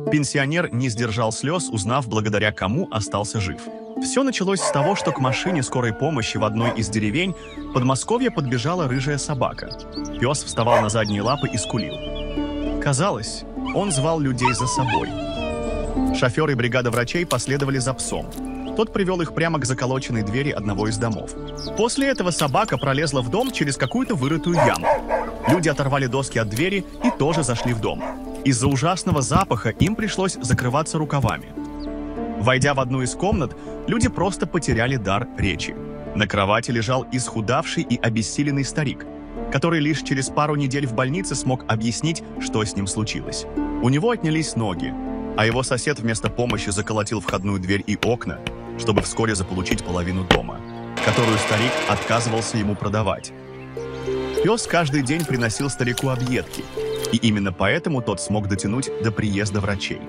Пенсионер не сдержал слез, узнав, благодаря кому остался жив. Все началось с того, что к машине скорой помощи в одной из деревень Подмосковья подбежала рыжая собака. Пес вставал на задние лапы и скулил. Казалось, он звал людей за собой. Шофер и бригада врачей последовали за псом. Тот привел их прямо к заколоченной двери одного из домов. После этого собака пролезла в дом через какую-то вырытую яму. Люди оторвали доски от двери и тоже зашли в дом. Из-за ужасного запаха им пришлось закрываться рукавами. Войдя в одну из комнат, люди просто потеряли дар речи. На кровати лежал исхудавший и обессиленный старик, который лишь через пару недель в больнице смог объяснить, что с ним случилось. У него отнялись ноги, а его сосед вместо помощи заколотил входную дверь и окна, чтобы вскоре заполучить половину дома, которую старик отказывался ему продавать. Пес каждый день приносил старику объедки, и именно поэтому тот смог дотянуть до приезда врачей.